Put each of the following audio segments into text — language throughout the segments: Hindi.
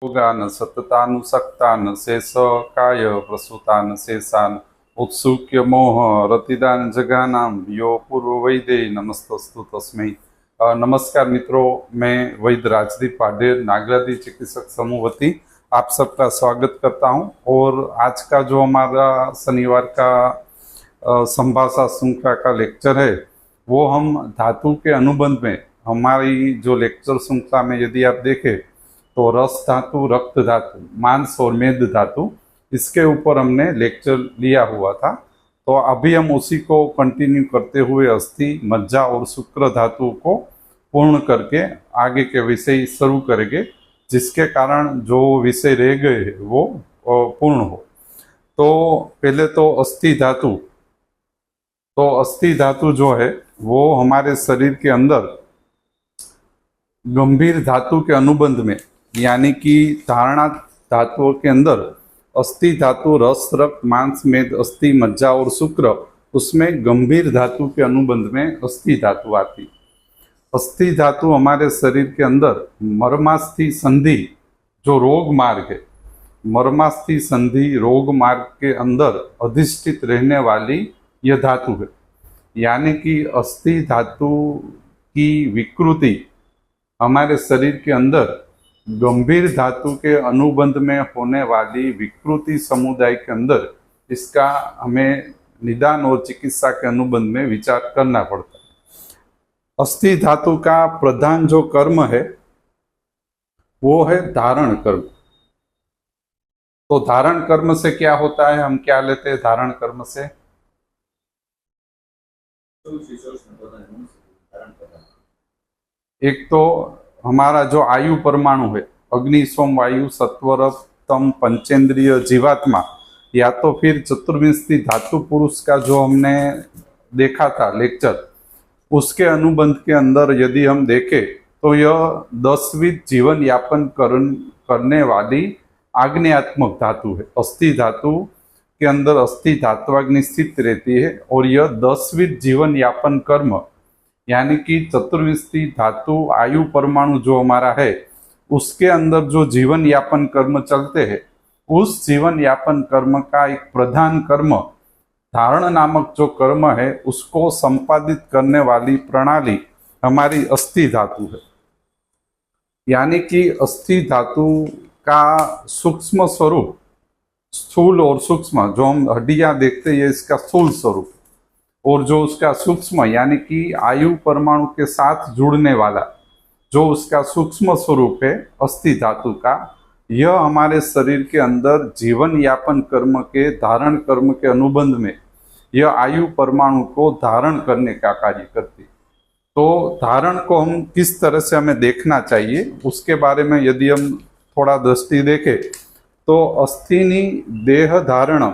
योगान सततानुसक्तान शेष काय प्रसूतान शेषान उत्सुक्य मोह रतिदान जगानाम यो पूर्व वैदे नमस्तस्तु तस्मै। नमस्कार मित्रों, मैं वैद्य राजदीप पाडेर नागरादी चिकित्सक समूह वती आप सबका स्वागत करता हूं। और आज का जो हमारा शनिवार का संभाषा श्रृंखला का लेक्चर है वो हम धातु के अनुबंध में, हमारी जो लेक्चर श्रृंखला में यदि आप देखें तो रस धातु, रक्त धातु, मांस और मेद धातु, इसके ऊपर हमने लेक्चर लिया हुआ था। तो अभी हम उसी को कंटिन्यू करते हुए अस्थि, मज्जा और शुक्र धातु को पूर्ण करके आगे के विषय शुरू करेंगे, जिसके कारण जो विषय रह गए वो पूर्ण हो। तो पहले तो अस्थि धातु। तो अस्थि धातु जो है वो हमारे शरीर के अंदर गंभीर धातु के अनुबंध में, यानी कि धारणा धातुओं के अंदर अस्थि धातु, रस, रक्त, मांस, मेद, अस्थि, मज्जा और शुक्र, उसमें गंभीर धातु के अनुबंध में अस्थि धातु आती। अस्थि धातु हमारे शरीर के अंदर मर्मास्थि संधि, जो रोग मार्ग है, मर्मास्थि संधि रोग मार्ग के अंदर अधिष्ठित रहने वाली यह धातु है। यानी कि अस्थि धातु की विकृति हमारे शरीर के अंदर गंभीर धातु के अनुबंध में होने वाली विकृति समुदाय के अंदर इसका हमें निदान और चिकित्सा के अनुबंध में विचार करना पड़ता है। अस्थि धातु का प्रधान जो कर्म है वो है धारण कर्म। तो धारण कर्म से क्या होता है, हम क्या लेते हैं धारण कर्म से? एक तो हमारा जो आयु परमाणु है, अग्नि, सोम, वायु, सत्वर, तम, पंचेंद्रिय, जीवात्मा, या तो फिर चतुर्विंशति धातु पुरुष का जो हमने देखा था लेक्चर, उसके अनुबंध के अंदर यदि हम देखें तो यह 10वीं जीवन यापन करने वाली आग्नेयात्मक धातु है। अस्थि धातु के अंदर अस्थि धात्वाग्नि स्थित रहती है और यह 10वीं जीवन यापन कर्म, यानी कि चतुर्विंशति धातु आयु परमाणु जो हमारा है उसके अंदर जो जीवन यापन कर्म चलते हैं, उस जीवन यापन कर्म का एक प्रधान कर्म धारण नामक जो कर्म है उसको संपादित करने वाली प्रणाली हमारी अस्थि धातु है। यानी कि अस्थि धातु का सूक्ष्म स्वरूप, स्थूल और सूक्ष्म, जो हम हड्डियां देखते हैं इसका स्थूल स्वरूप, और जो उसका सूक्ष्म यानी कि आयु परमाणु के साथ जुड़ने वाला जो उसका सूक्ष्म स्वरूप है अस्थि धातु का, यह हमारे शरीर के अंदर जीवन यापन कर्म के धारण कर्म के अनुबंध में यह आयु परमाणु को धारण करने का कार्य करती। तो धारण को हम किस तरह से हमें देखना चाहिए उसके बारे में यदि हम थोड़ा दृष्टि देखें तो अस्थिनी देह धारण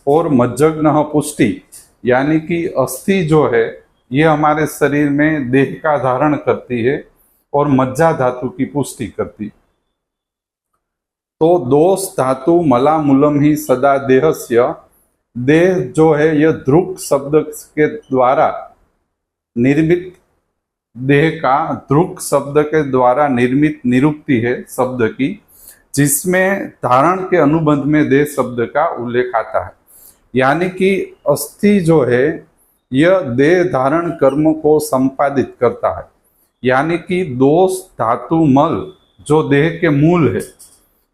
और मज्जग्न पुष्टि, यानी कि अस्थि जो है ये हमारे शरीर में देह का धारण करती है और मज्जा धातु की पुष्टि करती। तो दोष धातु मला मूलम ही सदा देहस्य, देह जो है यह ध्रुक शब्द के द्वारा निर्मित, देह का ध्रुक शब्द के द्वारा निर्मित निरुक्ति है शब्द की, जिसमें धारण के अनुबंध में देह शब्द का उल्लेख आता है। यानी कि अस्थि जो है यह देह धारण कर्म को संपादित करता है। यानी कि दोष धातु मल जो देह के मूल है,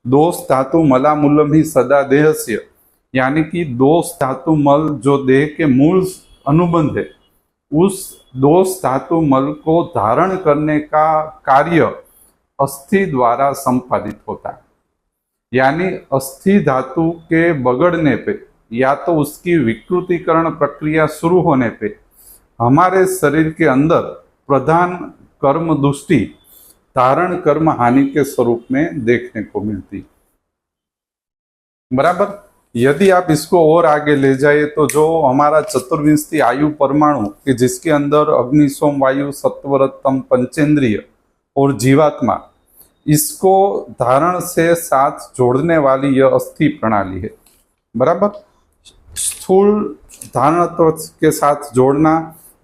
दोष धातु मला मूलम ही सदा देहस्य, यानी कि दोष धातु मल जो देह के मूल अनुबंध है, उस दोष धातु मल को धारण करने का कार्य अस्थि द्वारा संपादित होता है। यानी अस्थि धातु के बगड़ने पे या तो उसकी विकृतीकरण प्रक्रिया शुरू होने पे हमारे शरीर के अंदर प्रधान कर्म दृष्टि धारण कर्म हानि के स्वरूप में देखने को मिलती। बराबर। यदि आप इसको और आगे ले जाए तो जो हमारा चतुर्विंशति आयु परमाणु कि जिसके अंदर अग्नि, सोम, वायु, सत्वर, तम, पंचेंद्रिय और जीवात्मा, इसको धारण से साथ जोड़ने वाली यह अस्थि प्रणाली है। बराबर। स्थूल धारणत्व के साथ जोड़ना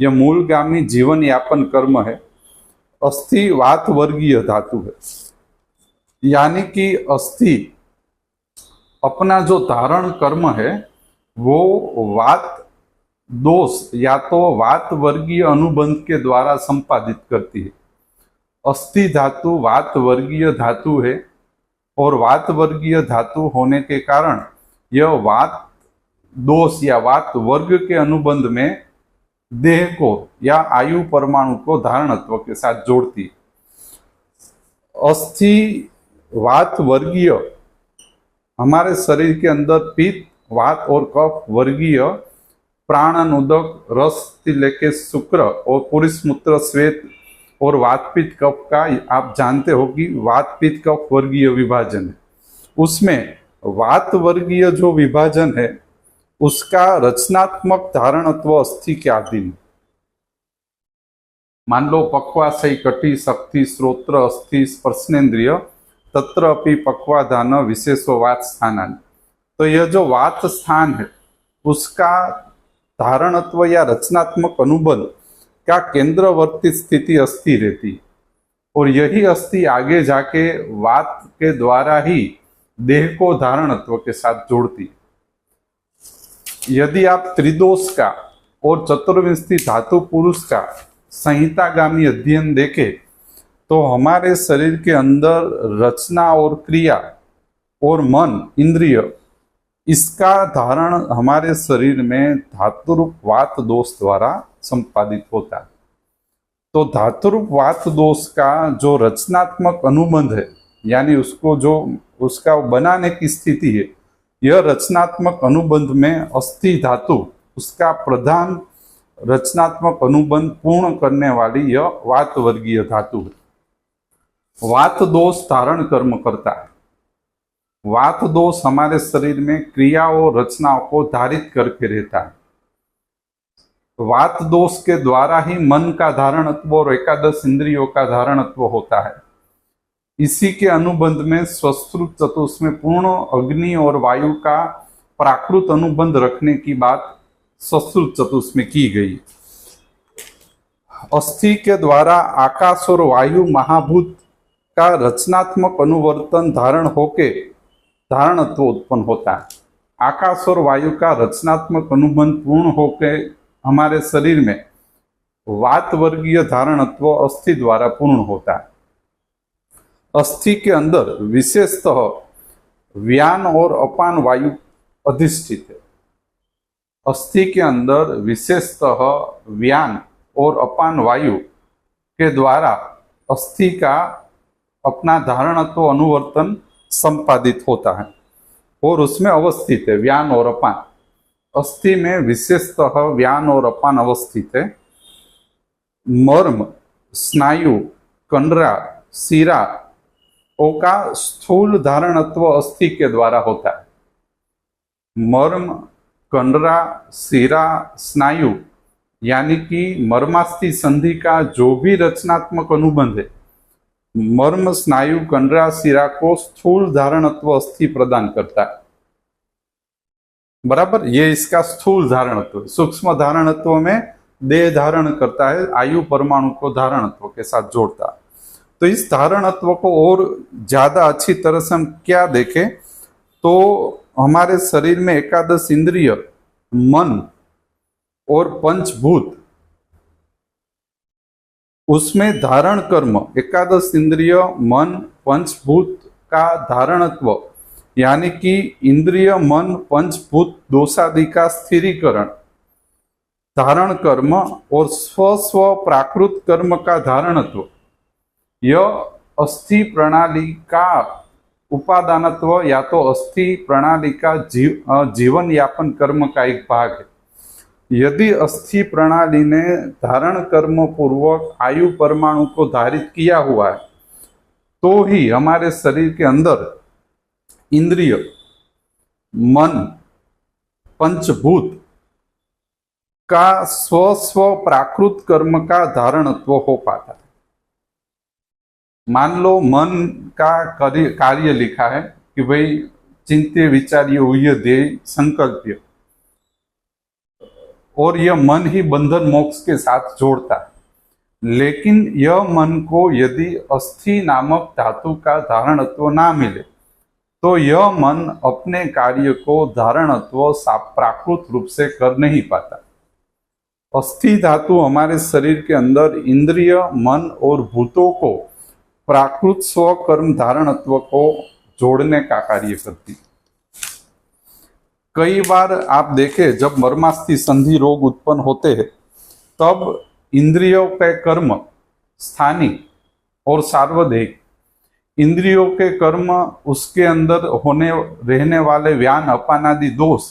यह मूलगामी जीवन यापन कर्म है। अस्थि वात वर्गीय धातु है। यानी कि अस्थि अपना जो धारण कर्म है वो वात दोष या तो वात वर्गीय अनुबंध के द्वारा संपादित करती है। अस्थि धातु वात वर्गीय धातु है और वात वर्गीय धातु होने के कारण यह वात दोष या वात वर्ग के अनुबंध में देह को या आयु परमाणु को धारणत्व के साथ जोड़ती है। अस्थि वात वर्गीय हमारे शरीर के अंदर पित्त वात और कफ वर्गीय प्राण उदक रस से लेके शुक्र और पुरुष मूत्र श्वेत और वात पित्त कफ का आप जानते हो कि वात पित्त कफ वर्गीय विभाजन है। उसमें वात वर्गीय जो विभाजन है उसका रचनात्मक धारणत्व अस्थि के अधीन। मान लो पक्वाशय कटी शक्ति श्रोत्र अस्थि स्पर्शनेन्द्रिय तत्र अपि पक्वाधान विशेषो वात स्थानान। तो यह जो वात स्थान है उसका धारणत्व या रचनात्मक अनुबंध का केंद्रवर्ती स्थिति अस्थि रहती और यही अस्थि आगे जाके वात के द्वारा ही देह को धारणत्व के साथ जोड़ती। यदि आप त्रिदोष का और चतुर्विंशति धातु पुरुष का संहितागामी अध्ययन देखें तो हमारे शरीर के अंदर रचना और क्रिया और मन इंद्रिय इसका धारण हमारे शरीर में धातुरूप वात दोष द्वारा संपादित होता है। तो धातुरूप वात दोष का जो रचनात्मक अनुबंध है यानी उसको जो उसका बनाने की स्थिति है यह रचनात्मक अनुबंध में अस्थि धातु उसका प्रधान रचनात्मक अनुबंध पूर्ण करने वाली यह वात वर्गीय धातु है। वात दोष धारण कर्म करता है। वात दोष हमारे शरीर में क्रियाओं और रचनाओं को धारित करके रहता है। वात दोष के द्वारा ही मन का धारणत्व और एकादश इंद्रियों का धारणत्व होता है। इसी के अनुबंध में स्वश्रुत चतुष्क में पूर्ण अग्नि और वायु का प्राकृत अनुबंध रखने की बात स्वश्रुत चतुष्क में की गई। अस्थि के द्वारा आकाश और वायु महाभूत का रचनात्मक अनुवर्तन धारण होके धारणत्व उत्पन्न होता है। आकाश और वायु का रचनात्मक अनुबंध पूर्ण होके हमारे शरीर में वात वर्गीय धारणत्व अस्थि द्वारा पूर्ण होता है। अस्थि के अंदर विशेषतः व्यान और अपान वायु अधिष्ठित है। अस्थि के अंदर विशेषतः व्यान और अपान वायु के द्वारा अस्थि का अपना धारणत्व अनुवर्तन संपादित होता है और उसमें अवस्थित है व्यान और अपान। अस्थि में विशेषतः व्यान और अपान अवस्थित है। मर्म स्नायु कंडरा शिरा का स्थूल धारणत्व अस्थि के द्वारा होता है। मर्म कंडरा शिरा स्नायु यानी कि मर्मास्थि संधि का जो भी रचनात्मक अनुबंध है मर्म स्नायु कंडरा शिरा को स्थूल धारणत्व अस्थि प्रदान करता है। बराबर, ये इसका स्थूल धारणत्व। सूक्ष्म धारणत्व में देह धारण करता है, आयु परमाणु को धारणत्व के साथ जोड़ता है। तो इस धारणत्व को और ज्यादा अच्छी तरह से हम क्या देखें तो हमारे शरीर में एकादश इंद्रिय मन और पंचभूत उसमें धारण कर्म एकादश इंद्रिय मन पंचभूत का धारणत्व यानी कि इंद्रिय मन पंचभूत दोषादि का स्थिरीकरण धारण कर्म और स्व प्राकृत कर्म का धारणत्व यह अस्थि प्रणाली का उपादानत्व या तो अस्थि प्रणाली का जीवन यापन कर्म का एक भाग है। यदि अस्थि प्रणाली ने धारण कर्म पूर्वक आयु परमाणु को धारित किया हुआ है तो ही हमारे शरीर के अंदर इंद्रिय मन पंचभूत का स्व प्राकृत कर्म का धारणत्व हो पाता है। मान लो मन का कार्य लिखा है कि भाई चिंत्य विचार्य हुए ध्येय संकल्प्य और यह मन ही बंधन मोक्ष के साथ जोड़ता है। लेकिन यह मन को यदि अस्थि नामक धातु का धारणत्व ना मिले तो यह मन अपने कार्य को धारणत्व प्राकृत रूप से कर नहीं पाता। अस्थि धातु हमारे शरीर के अंदर इंद्रिय, मन और भूतों को प्राकृत स्वकर्म धारणत्व को जोड़ने का कार्य करती। कई बार आप देखें जब मर्मास्थि संधि रोग उत्पन्न होते हैं तब इंद्रियों के कर्म स्थानिक और सार्वदेहिक, इंद्रियों के कर्म उसके अंदर होने रहने वाले व्यान अपानादि दोष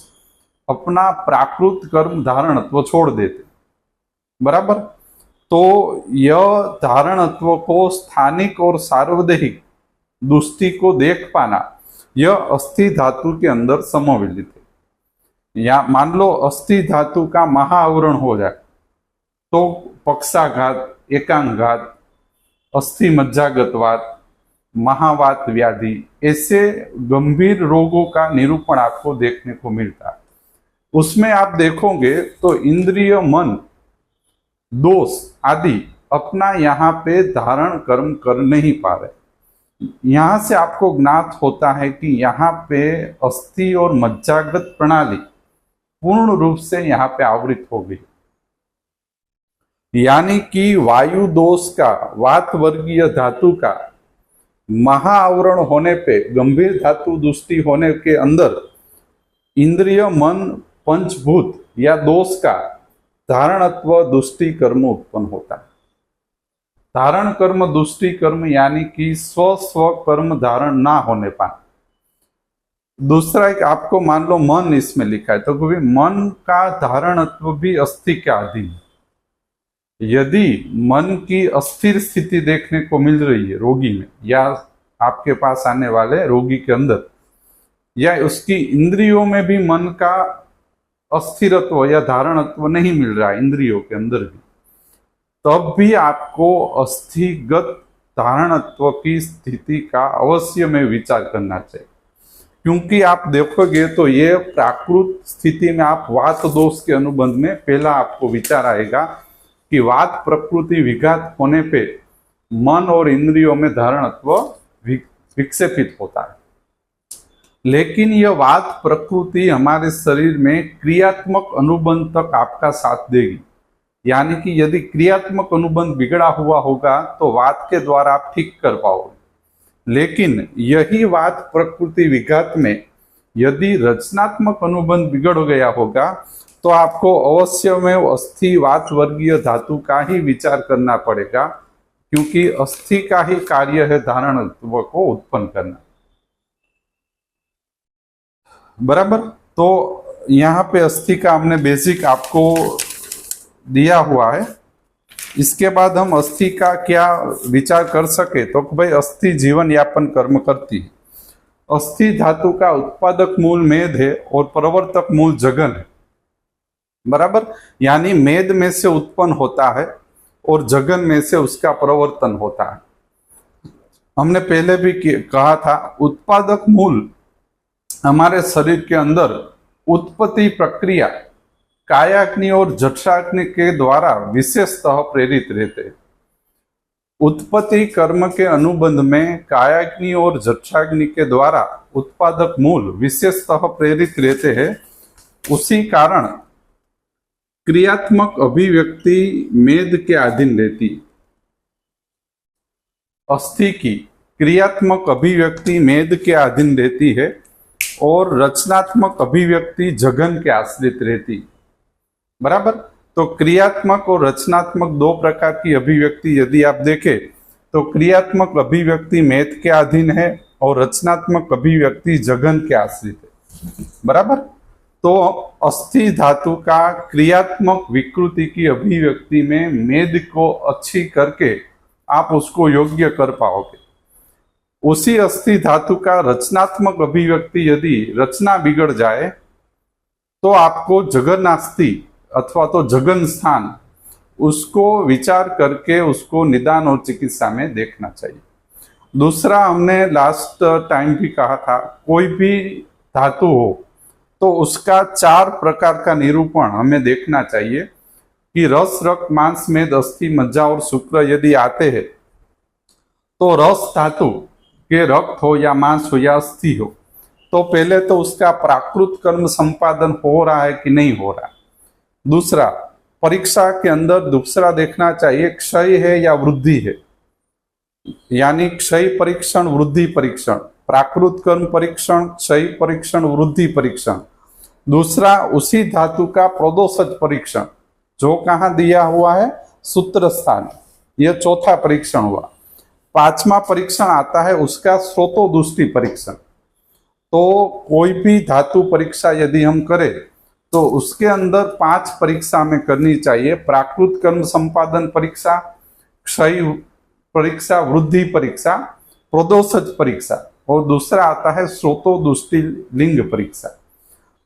अपना प्राकृत कर्म धारणत्व छोड़ देते, बराबर। तो यह धारणत्व को स्थानिक और सार्वदेहिक दृष्टि को देख पाना यह अस्थि धातु के अंदर समाविलित है। या मान लो अस्थि धातु का महाआवरण हो जाए तो पक्षाघात, एकांगघात, अस्थि मज्जागतवात, महावात व्याधि ऐसे गंभीर रोगों का निरूपण आपको देखने को मिलता है। उसमें आप देखोगे तो इंद्रिय, मन, दोष आदि अपना यहाँ पे धारण कर्म कर नहीं पा रहे। यहाँ से आपको ज्ञात होता है कि यहाँ पे अस्थि और मज्जागत प्रणाली पूर्ण रूप से यहाँ पे आवृत हो गई, यानी कि वायु दोष का, वात वर्गीय धातु का महाआवरण होने पे, गंभीर धातु दृष्टि होने के अंदर इंद्रिय, मन, पंचभूत या दोष का धारणत्व दुष्टि कर्म उत्पन्न होता है। धारण कर्म, दुष्टि कर्म यानी कि स्व कर्म धारण ना होने पाए। दूसरा एक आपको मान लो मन इसमें लिखा है तो कभी मन का धारणत्व भी अस्थि के अधीन है। यदि मन की अस्थिर स्थिति देखने को मिल रही है रोगी में या आपके पास आने वाले रोगी के अंदर, या उसकी इंद्रियों में भी मन का अस्थिरत्व या धारणत्व नहीं मिल रहा है इंद्रियों के अंदर भी, तब भी आपको अस्थिगत धारणत्व की स्थिति का अवश्य में विचार करना चाहिए। क्योंकि आप देखोगे तो ये प्राकृत स्थिति में आप वात दोष के अनुबंध में पहला आपको विचार आएगा कि वात प्रकृति विघात होने पे मन और इंद्रियों में धारणत्व विक्षेपित होता है। लेकिन यह वात प्रकृति हमारे शरीर में क्रियात्मक अनुबंध तक आपका साथ देगी, यानी कि यदि क्रियात्मक अनुबंध बिगड़ा हुआ होगा तो वात के द्वारा आप ठीक कर पाओगे। लेकिन यही वात प्रकृति विघात में यदि रचनात्मक अनुबंध बिगड़ गया होगा तो आपको अवश्य में अस्थि वात वर्गीय धातु का ही विचार करना पड़ेगा, क्योंकि अस्थि का ही कार्य है धारणत्व को उत्पन्न करना, बराबर। तो यहाँ पे अस्थि का हमने बेसिक आपको दिया हुआ है। इसके बाद हम अस्थि का क्या विचार कर सके तो भाई अस्थि जीवन यापन कर्म करती है। अस्थि धातु का उत्पादक मूल मेद है और प्रवर्तक मूल जगन है, बराबर। यानी मेद में से उत्पन्न होता है और जगन में से उसका प्रवर्तन होता है। हमने पहले भी कहा था उत्पादक मूल हमारे शरीर के अंदर उत्पत्ति प्रक्रिया कायाग्नि और जठराग्नि के द्वारा विशेषतः प्रेरित रहते हैं। उत्पत्ति कर्म के अनुबंध में कायाग्नि और जठराग्नि के द्वारा उत्पादक मूल विशेषतः प्रेरित रहते हैं। उसी कारण क्रियात्मक अभिव्यक्ति मेद के अधीन रहती। अस्थि की क्रियात्मक अभिव्यक्ति मेद के अधीन रहती है और रचनात्मक अभिव्यक्ति जगन के आश्रित रहती, बराबर। तो क्रियात्मक और रचनात्मक दो प्रकार की अभिव्यक्ति यदि आप देखें तो क्रियात्मक अभिव्यक्ति मेद के अधीन है और रचनात्मक अभिव्यक्ति जगन के आश्रित है, बराबर। तो अस्थि धातु का क्रियात्मक विकृति की अभिव्यक्ति में मेद को अच्छी करके आप उसको योग्य कर पाओगे। उसी अस्थि धातु का रचनात्मक अभिव्यक्ति यदि रचना बिगड़ जाए तो आपको जगन्नास्थि अथवा तो जगन स्थान उसको विचार करके उसको निदान और चिकित्सा में देखना चाहिए। दूसरा हमने लास्ट टाइम भी कहा था कोई भी धातु हो तो उसका 4 प्रकार का निरूपण हमें देखना चाहिए। कि रस रक्त मांस मेद अस्थि मज्जा और शुक्र यदि आते हैं तो रस धातु के रक्त हो या मांस हो या अस्थि हो, तो पहले तो उसका प्राकृत कर्म संपादन हो रहा है कि नहीं हो रहा। दूसरा, परीक्षा के अंदर दूसरा देखना चाहिए क्षय है या वृद्धि है, यानी क्षय परीक्षण वृद्धि परीक्षण, प्राकृत कर्म परीक्षण, क्षय परीक्षण, वृद्धि परीक्षण। दूसरा, उसी धातु का प्रदोषज परीक्षण, जो कहाँ दिया हुआ है, सूत्र स्थान, यह चौथा परीक्षण हुआ। पांचवा परीक्षण आता है उसका स्रोतोदुष्टि परीक्षण। तो कोई भी धातु परीक्षा यदि हम करें तो उसके अंदर 5 परीक्षा में करनी चाहिए। प्राकृत कर्म संपादन परीक्षा, क्षय परीक्षा, वृद्धि परीक्षा, प्रदोषज परीक्षा, और दूसरा आता है स्रोतोदुष्टि लिंग परीक्षा।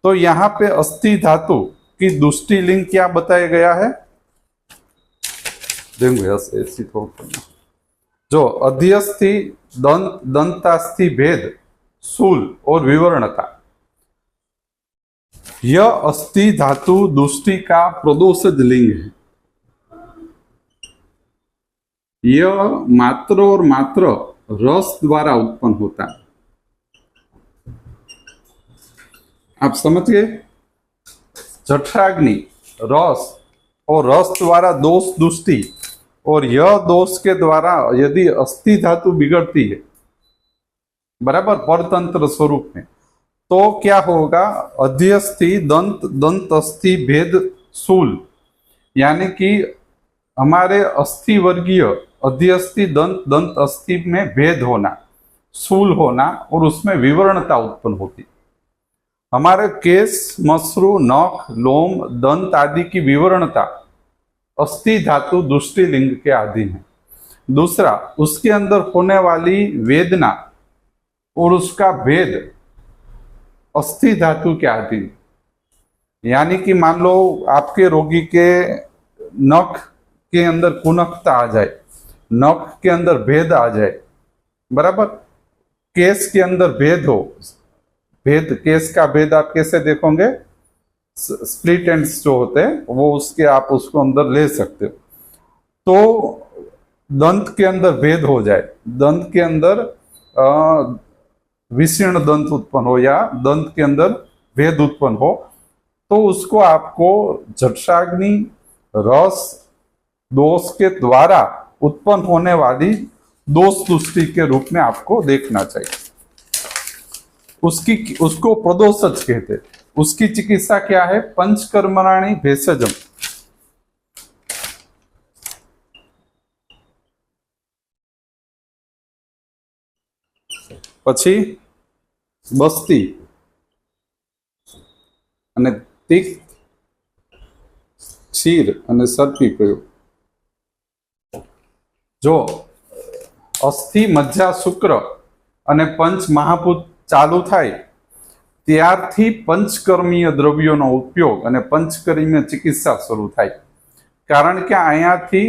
तो यहाँ पे अस्थि धातु की दुष्टि लिंग क्या बताया गया है, देंगे ऐसी थोड़ा, जो अध्यस्थि दंत दंतास्थि भेद शूल और विवरणता, यह अस्थि धातु दुष्टि का प्रदोषज लिंग है। यह मात्र और मात्र रस द्वारा उत्पन्न होता है। आप समझ गए, जठराग्नि रस और रस द्वारा दोष दुष्टि, और यह दोष के द्वारा यदि अस्थि धातु बिगड़ती है, बराबर, परतंत्र स्वरूप में, तो क्या होगा, अध्यस्थि दंत दंत अस्थि भेद शूल, यानी कि हमारे अस्थि वर्गीय अध्यस्थि दंत दंत अस्थि में भेद होना, शूल होना, और उसमें विवरणता उत्पन्न होती। हमारे केस, मसरू, नख, लोम, दंत आदि की विवरणता अस्थि धातु दुष्टि लिंग के अधीन है। दूसरा, उसके अंदर होने वाली वेदना और उसका भेद अस्थि धातु के अधीन, यानी कि मान लो आपके रोगी के नख के अंदर कुनकता आ जाए, नख के अंदर भेद आ जाए, बराबर, केस के अंदर भेद हो, भेद, केस का भेद आप कैसे देखोगे, स्प्लिट एंड्स जो होते हैं वो उसके आप उसको अंदर ले सकते हो। तो दंत के अंदर भेद हो जाए, दंत के अंदर विशीर्ण दंत उत्पन्न हो या दंत के अंदर भेद उत्पन्न हो, तो उसको आपको जठराग्नि रस दोष के द्वारा उत्पन्न होने वाली दोष दुष्टि के रूप में आपको देखना चाहिए। उसको प्रदोषज कहते हैं। उसकी चिकित्सा क्या है, पंचकर्मणानि भेषजम, પછી બસ્તી અને તિક્ત ક્ષીર અને સર્પી પ્રયોગ। જો અસ્થિ મજ્જા શુક્ર અને પંચ મહાભૂત ચાલુ થાય ત્યારથી પંચકર્મીય દ્રવ્યોનો ઉપયોગ અને પંચકર્મીય ચિકિત્સા શરૂ થાય, કારણ કે અહીંયાથી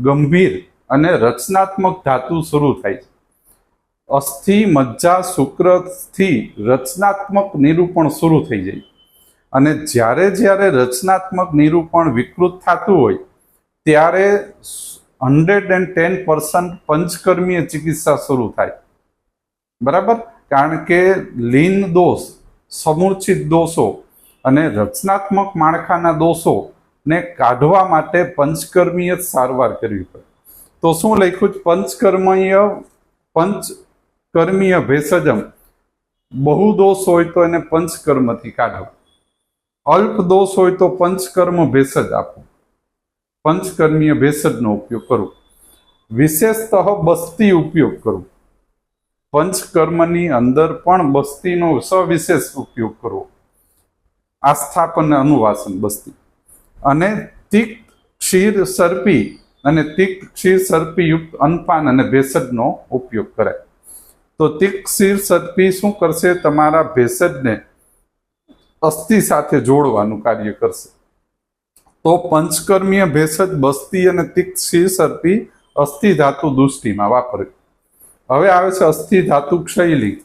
ગંભીર અને રચનાત્મક ધાતુ શરૂ થાય છે। અસ્થિ મજ્જા શુક્રથી રચનાત્મક નિરૂપણ શરૂ થઈ જાય, અને જ્યારે જ્યારે રચનાત્મક નિરૂપણ વિકૃત થતું હોય ત્યારે 110% પંચકર્મીય ચિકિત્સા શરૂ થાય, બરાબર, કારણ કે લીન દોષ, સમૂર્છિત દોષો અને રચનાત્મક માળખાના દોષો ને કાઢવા માટે પંચકર્મીય સારવાર કરવી પડે। તો શું લખ્યું, પંચકર્મીય ભેષજમ, બહુ દોષ હોય તો એને પંચકર્મથી કાઢો, અલ્પ દોષ હોય તો પંચકર્મ ભેષજ આપો, પંચકર્મીય ભેષજનો ઉપયોગ કરો। વિશેષતઃ બસ્તી ઉપયોગ કરો, પંચકર્મની અંદર પણ બસ્તીનો સવિશેષ ઉપયોગ કરવો, આસ્થાપન અનુવાસન બસ્તી, અને તિક્ત ક્ષીર સર્પી અને તિક્ત ક્ષીર સર્પી યુક્ત અન્નપાન અને ભેષજનો ઉપયોગ કરાય। તો તિક્ત ક્ષીર સર્પી શું કરશે, તમારા ભેષજને અસ્થિ સાથે જોડવાનું કાર્ય કરશે। તો પંચકર્મીય ભેષજ બસ્તી અને તિક્ત ક્ષીર સર્પી અસ્થિ ધાતુ દુષ્ટિમાં વાપરે। હવે આવે છે अस्थि धातु क्षयलिंग।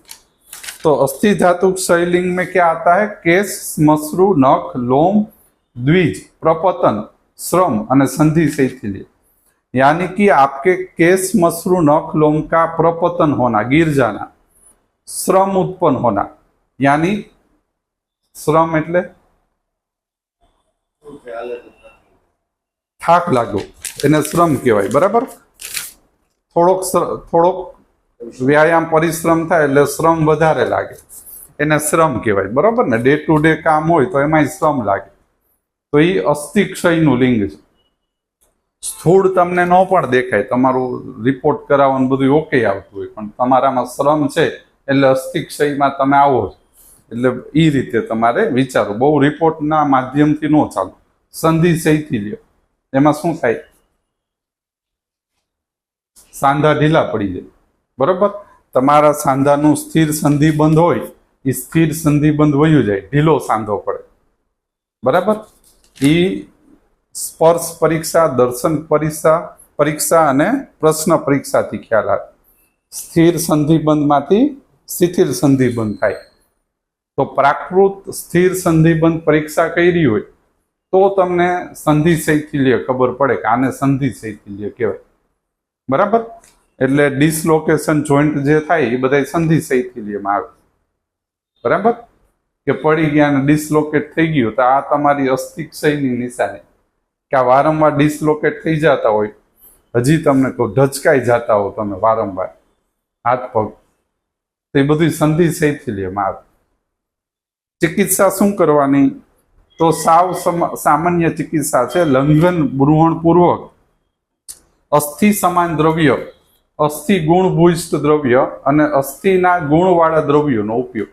तो अस्थि धातु क्षयलिंग में क्या आता है, केस, मसरू, नख, लोम, द्विज, प्रपतन श्रम અને संधि शैथिल्य यानी कि आपके केस मसरू नख लोम का प्रपतन होना, गिर जाना, श्रम उत्पन्न होना, यानी श्रम एटले थाक लागो એને શ્રમ કહેવાય, બરાબર। થોડોક વ્યાયામ પરિશ્રમ થાય એટલે શ્રમ વધારે લાગે, એને શ્રમ કહેવાય, બરાબર ને। ડે ટુ ડે કામ હોય તો એમાંય શ્રમ લાગે, તો એ અસ્થિ ક્ષયનું લિંગ છે। સ્થૂળ તમને ન પણ દેખાય, તમારું રિપોર્ટ કરાવવાનું બધું ઓકે આવતું હોય, પણ તમારામાં શ્રમ છે એટલે અસ્થિ ક્ષયમાં તમે આવો છો, એટલે એ રીતે તમારે વિચારો। બહુ રિપોર્ટના માધ્યમથી ન ચાલો। સંધિ શૈથિલ્ય એમાં શું થાય? સાંધા ઢીલા પડી જાય, બરોબર। તમારા સાંધાનું સ્થિર સંધિબંધ હોય, એ સ્થિર સંધિબંધ વયું જાય, ઢીલો સાંધો પડે, બરાબર। એ સ્પર્શ પરીક્ષા, દર્શન પરીક્ષા અને પ્રશ્ન પરીક્ષાથી ખ્યાલ આવે। સ્થિર સંધિબંધમાંથી શિથિલ સંધિબંધ થાય, તો પ્રાકૃત સ્થિર સંધિબંધ પરીક્ષા કરી હોય તો તમને સંધિ શૈથિલ્ય ખબર પડે કે આને સંધિ શૈથિલ્ય કહેવાય, બરાબર। એટલે ડિસલોકેશન જોઈન્ટ જે થાય એ બધા સંધિ શૈથિલ્યમાં આવે, બરાબર। કે પડી ગયા અને ડિસલોકેટ થઈ ગયું તો આ તમારી અસ્થિ ક્ષયની નિશાની, કે આ વારંવાર ડિસલોકેટ થઈ જતા હોય, હજી તમને કહું ઢચકાઈ જતા હો તમે વારંવાર હાથ પગ, તો એ બધું સંધિ શૈથિલ્યમાં આવે। ચિકિત્સા શું કરવાની? તો સાવ સામાન્ય ચિકિત્સા છે। લંઘન બૃહણપૂર્વક અસ્થિ સમાન દ્રવ્ય, અસ્થિ ગુણભૂઇષ્ઠ દ્રવ્ય અને અસ્થિના ગુણવાળા દ્રવ્યોનો ઉપયોગ।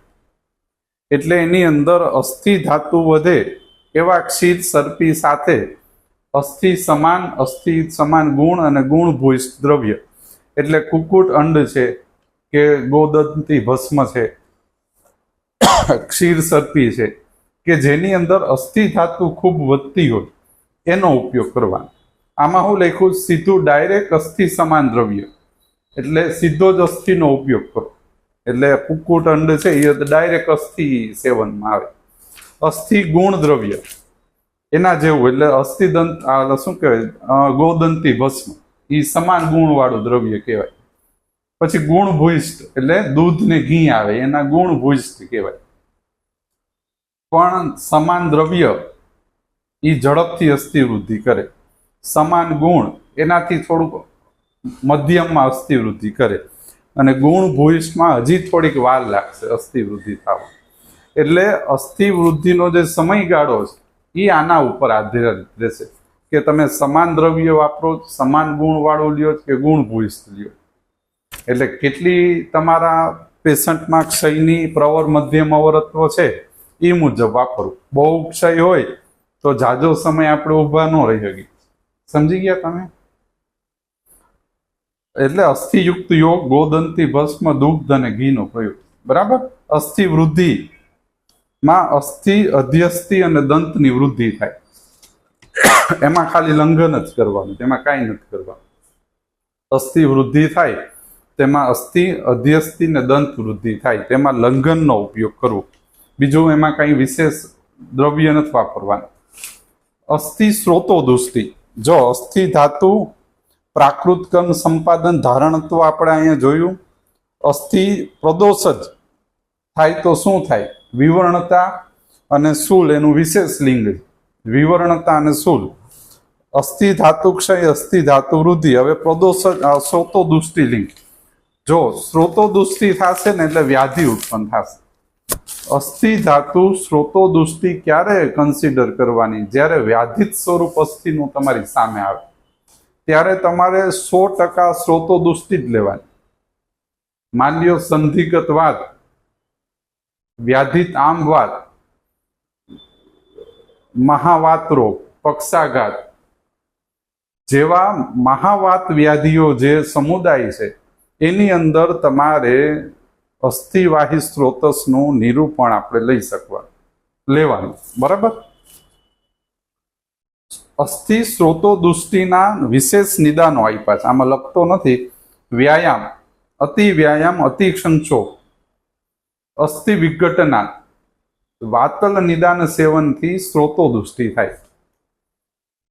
એટલે એની અંદર અસ્થિ ધાતુ વધે એવા ક્ષીર સર્પી સાથે અસ્થિ સમાન ગુણ અને ગુણભૂઇષ્ઠ દ્રવ્ય, એટલે કુકુટ અંડ છે કે ગોદંતી ભસ્મ છે, ક્ષીર સર્પી છે, કે જેની અંદર અસ્થિ ધાતુ ખૂબ વધતી હોય એનો ઉપયોગ કરવાનો। આમાં હું લખ્યું સીધું ડાયરેક્ટ અસ્થિ સમાન દ્રવ્ય, એટલે સીધો જ અસ્થિનો ઉપયોગ કરો, એટલે કુકુટ અંડ છે એ ડાયરેક્ટ અસ્થિ સેવનમાં આવે। અસ્થિ ગુણ દ્રવ્ય એના જેવું, એટલે અસ્થિદંત શું કહેવાય, ગોદંતી ભસ્મ, એ સમાન ગુણ વાળું દ્રવ્ય કહેવાય। પછી ગુણ ભૂઇષ્ઠ એટલે દૂધ ને ઘી આવે એના ગુણ ભૂઇષ્ઠ કહેવાય। પણ સમાન દ્રવ્ય એ ઝડપથી અસ્થિ વૃદ્ધિ કરે, સમાન ગુણ એનાથી થોડુંક મધ્યમમાં અસ્થિ વૃદ્ધિ કરે, અને ગુણ ભૂઇષ્ઠમાં હજી થોડીક વાર લાગશે અસ્થિ વૃદ્ધિ થવા। એટલે અસ્થિ વૃદ્ધિનો જે સમયગાળો છે એ આના ઉપર આધારિત રહેશે કે તમે સમાન દ્રવ્ય વાપરો, સમાન ગુણ વાળું લ્યો કે ગુણ ભૂઇષ્ઠ લ્યો। એટલે કેટલી તમારા પેશન્ટમાં ક્ષયની પ્રવર મધ્યમ અવરત્વ છે એ મુજબ વાપરવું। બહુ ક્ષય હોય તો જાજો સમય આપણે ઊભા ન રહી શકીએ, સમજી ગયા તમે? એટલે અસ્થિયુક્ત યોગ, ગોદંતી ભસ્મ, દુગ્ધ અને ઘીનો પ્રયોગ, બરાબર। અસ્થિ વૃદ્ધિ માં અસ્થિ, અધ્યસ્થિ અને દંતની વૃદ્ધિ થાય, એમાં ખાલી લંઘન જ કરવાનું, તેમાં કાંઈ નથી કરવાનું। અસ્થિ વૃદ્ધિ થાય તેમાં અસ્થિ, અધ્યસ્થિ ને દંત વૃદ્ધિ થાય, તેમાં લંઘનનો ઉપયોગ કરવો, બીજું એમાં કંઈ વિશેષ દ્રવ્ય નથી વાપરવાનું। અસ્થિ સ્રોતો દુષ્ટિ, જો અસ્થિ ધાતુ પ્રાકૃત કર્મ સંપાદન ધારણત્વ આપણે અહીંયા જોયું। અસ્થિ પ્રદોષ જ થાય તો શું થાય? વિવર્ણતા અને શૂલ એનું વિશેષ લિંગ, વિવર્ણતા અને શૂલ। અસ્થિ ધાતુ ક્ષય, અસ્થિ ધાતુ વૃદ્ધિ। હવે પ્રદોષ સ્રોતો દુષ્ટિ લિંગ, જો સ્રોતો દુષ્ટિ થશે ને એટલે વ્યાધિ ઉત્પન્ન થશે। અસ્થિ ધાતુ સ્રોતો દુષ્ટિ ક્યારે કન્સિડર કરવાની? જ્યારે વ્યાધિત સ્વરૂપ અસ્થિનું તમારી સામે આવે ત્યારે તમારે 100% સ્રોતો દુષ્ટિ જ લેવાની। માન લ્યો સંધિગત વાત, વ્યાધિત આમ વાત, મહાવાત રોગ, પક્ષાઘાત જેવા મહાવાત વ્યાધિઓ જે સમુદાય છે એની અંદર તમારે અસ્થિવાહી સ્ત્રોતસનું નિરૂપણ આપણે લઈ લેવાનું, બરાબર। અસ્થિ સ્ત્રોતો દુષ્ટિના વિશેષ નિદાનો આપ્યા છે, આમાં લખતો નથી। વ્યાયામ, અતિ સંક્ષોભ, અસ્થિ વિઘટના, વાતલ નિદાન સેવનથી સ્ત્રોતો દુષ્ટિ થાય।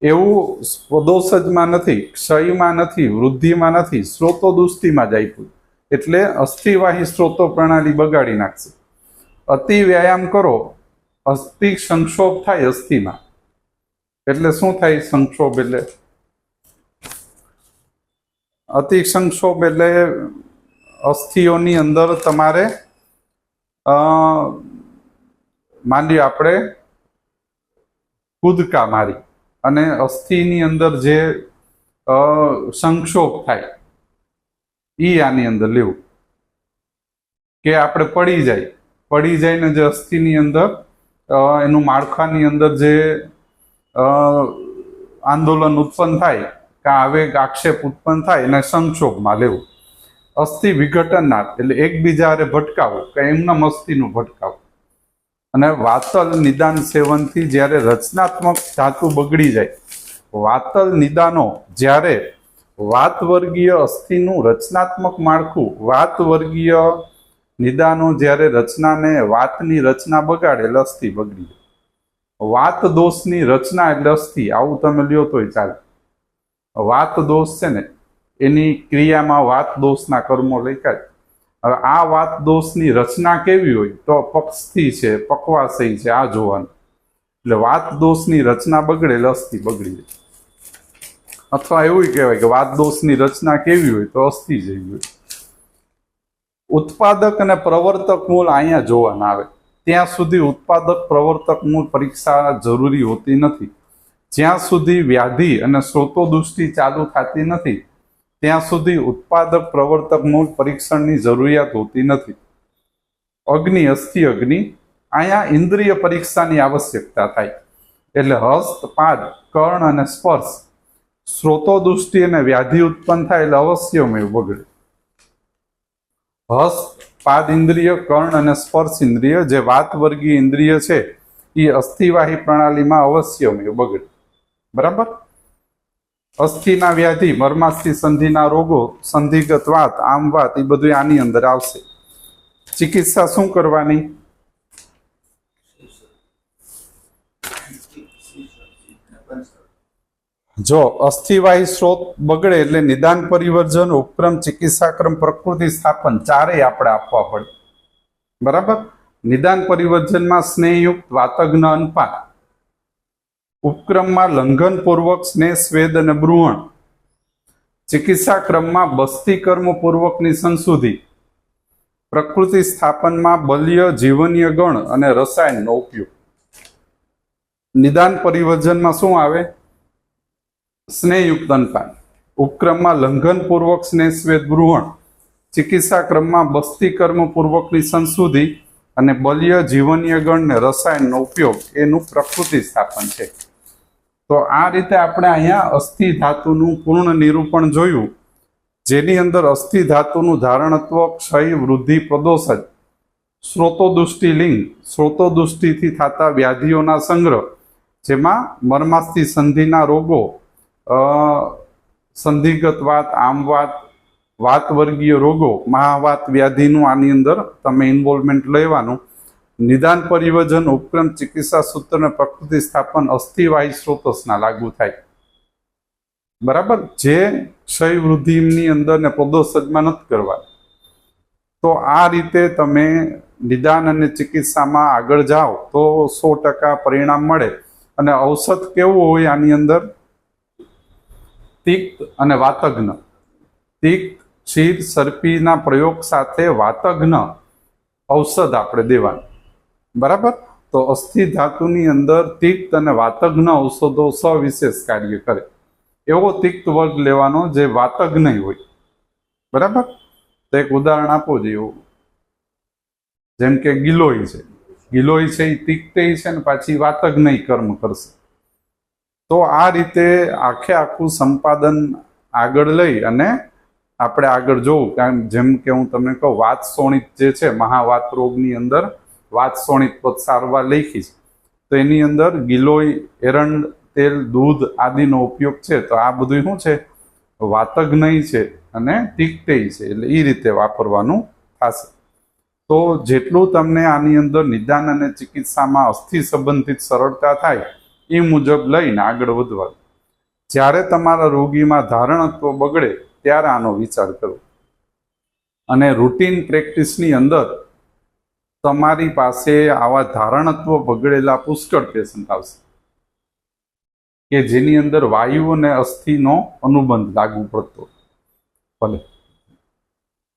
એવું પ્રદોષજમાં નથી, ક્ષયમાં નથી, વૃદ્ધિમાં નથી, સ્રોતોદુષ્ટિમાં જ આપ્યું. એટલે અસ્થિવાહી સ્ત્રોતો પ્રણાલી બગાડી નાખશે. અતિ વ્યાયામ કરો, અસ્થિ સંક્ષોભ થાય અસ્થિમાં. એટલે શું થાય સંક્ષોભ? એટલે અતિ સંક્ષોભ એટલે અસ્થિઓની અંદર તમારે માની આપણે કૂદકા મારી અને અસ્થિની અંદર જે સંક્ષોભ થાય ઈ આની અંદર લેવું. કે આપણે પડી જાય ને જે અસ્થિની અંદર એનું માળખાની અંદર જે આંદોલન ઉત્પન્ન થાય કે આવેગ આક્ષેપ ઉત્પન્ન થાય એને સંક્ષોભમાં લેવું. અસ્થિ વિઘટનનાર એટલે એકબીજા ભટકાવું કે એમના અસ્થિનું ભટકાવું. અને વાતલ નિદાન સેવનથી જ્યારે રચનાત્મક ધાતુ બગડી જાય, વાતલ નિદાનો જ્યારે વાત વર્ગીય અસ્થિનું રચનાત્મક માળખું, વાત વર્ગીય નિદાનો જ્યારે રચનાને વાતની રચના બગાડે એટલે અસ્થિ બગડી જાય. વાત દોષની રચના એટલે અસ્થિ, આવું તમે લ્યો તોય ચાલે. વાત દોષ છે ને એની ક્રિયામાં વાત દોષના કર્મો લખાય. હવે આ વાત દોષની રચના કેવી હોય તો પક્ષથી છે, પકવાસઈ છે, આ જોવાનું. એટલે વાત દોષની રચના બગડે એટલે અસ્થિ બગડી જાય. અથવા એવું કહેવાય કે વાત દોષની રચના કેવી હોય તો અસ્થિ જેવી હોય. ઉત્પાદક અને પ્રવર્તક મૂળ અહીંયા જોવાના આવે. ત્યાં સુધી ઉત્પાદક પ્રવર્તક મૂળ પરીક્ષા જરૂરી હોતી નથી. જ્યાં સુધી વ્યાધિ અને સ્રોતોદુષ્ટિ ચાલુ થતી નથી ત્યાં સુધી ઉત્પાદક પ્રવર્તક મૂળ પરીક્ષણની જરૂરિયાત હોતી નથી. અગ્નિ, અસ્થિ અગ્નિ, અહીંયા ઇન્દ્રિય પરીક્ષાની આવશ્યકતા થાય. એટલે હસ્ત, પાદ, કર્ણ અને સ્પર્શ સ્રોતોદુષ્ટિ અને વ્યાધિ ઉત્પન્ન થાય એટલે અવશ્યમેવ બગડે. હસ્ત, પાદ ઇન્દ્રિય, કર્ણ અને સ્પર્શ ઇન્દ્રિય જે વાત વર્ગીય ઇન્દ્રિય છે એ અસ્થિવાહી પ્રણાલીમાં અવશ્યમેવ બગડે. બરાબર. અસ્થિના વ્યાધિ, મર્માસ્થિ સંધિના રોગો, સંધિગત વાત, આમ વાત એ બધું આની અંદર આવશે. ચિકિત્સા શું કરવાની? જો અસ્થિવાહી સ્ત્રોત બગડે એટલે નિદાન પરિવર્જન, ઉપક્રમ, ચિકિત્સાક્રમ, પ્રકૃતિ સ્થાપન ચારેય આપણે આપવા પડે. બરાબર. નિદાન પરિવર્જનમાં સ્નેહયુક્ત વાતજ્ઞ અનપાન, ઉપક્રમમાં લંઘનપૂર્વક સ્નેહ સ્વેદ અને બ્રુહણ, ચિકિત્સા ક્રમમાં બસ્તી કર્મ પૂર્વકની સંશુદ્ધિ, પ્રકૃતિ સ્થાપનમાં બલ્ય, જીવનીય ગણ અને રસાયણનો ઉપયોગ. નિદાન પરિવર્જનમાં શું આવે? સ્નેહયુક્ત અનપાન, ઉપક્રમમાં લંઘનપૂર્વક સ્નેહ સ્વેદ બ્રુહણ, ચિકિત્સા ક્રમમાં બસ્તી કર્મ પૂર્વકની સંશુદ્ધિ અને બલ્ય, જીવનીય ગણ ને રસાયણનો ઉપયોગ એનું પ્રકૃતિ સ્થાપન છે. તો આ રીતે આપણે અહીંયા અસ્થિ ધાતુનું પૂર્ણ નિરૂપણ જોયું, જેની અંદર અસ્થિ ધાતુનું ધારણત્વ, ક્ષય, વૃદ્ધિ, પ્રદોષજ, સ્રોતોદુષ્ટિ લિંગ, સ્રોતોદુષ્ટિથી થતા વ્યાધિઓના સંગ્રહ, જેમાં મર્માસ્થિ સંધિના રોગો, સંધિગત વાત, આમ વાત, વાત વર્ગીય રોગો, મહાવાત વ્યાધિનું આની અંદર તમે ઇન્વોલ્વમેન્ટ લેવાનું. નિદાન પરિવર્જન, ઉપક્રમ, ચિકિત્સા સૂત્ર અને પ્રકૃતિ સ્થાપન અસ્થિવાહી સ્રોતસના લાગુ થાય. બરાબર. જે ક્ષય વૃદ્ધિની અંદર ને પ્રદોષજમાં નથી કરવા. તો આ રીતે તમે નિદાન અને ચિકિત્સામાં આગળ જાઓ તો 100% પરિણામ મળે. અને ઔષધ કેવું હોય આની અંદર? તિક્ત અને વાતજ્ઞ. તિક્ત, ક્ષીર, સર્પીના પ્રયોગ સાથે વાતજ્ઞ ઔષધ આપણે દેવાનું. બરાબર. તો અસ્થિ ધાતુની અંદર તિક્ત અને વાતજ્ઞ ઔષધો સવિશેષ કાર્ય કરે. એવો તિક્ત વર્ગ લેવાનો જે વાતજ્ઞ હોય. બરાબર. તો એક ઉદાહરણ આપો જેવું, જેમ કે ગિલોય છે. ગિલોય છે એ તિક્તય છે ને પાછી વાતજ્ઞ કર્મ કરશે. તો આ રીતે આખું સંપાદન આગળ લઈ અને આપણે આગળ જોવું. કારણ જેમ કે હું તમને કહું, વાત શોણિત જે છે મહાવાત રોગની અંદર વાત શોણિત પદ સારવાર લખી છે, તો એની અંદર ગિલોય, એરંડ તેલ, દૂધ આદિનો ઉપયોગ છે. તો આ બધું શું છે? વાતજ્ઞ છે અને તિક્તેય છે. એટલે એ રીતે વાપરવાનું થશે. તો જેટલું તમને આની અંદર નિદાન અને ચિકિત્સામાં અસ્થિ સંબંધિત સરળતા થાય એ મુજબ લઈને આગળ વધવા. જ્યારે તમારા રોગીમાં ધારણત્વ બગડે ત્યારે આનો વિચાર કરો. અને રૂટીન પ્રેક્ટિસની અંદર તમારી પાસે આવા ધારણત્વ બગડેલા પુષ્કળ પેશન્ટ આવશે કે જેની અંદર વાયુ અને અસ્થિનો અનુબંધ લાગુ પડતો. ભલે.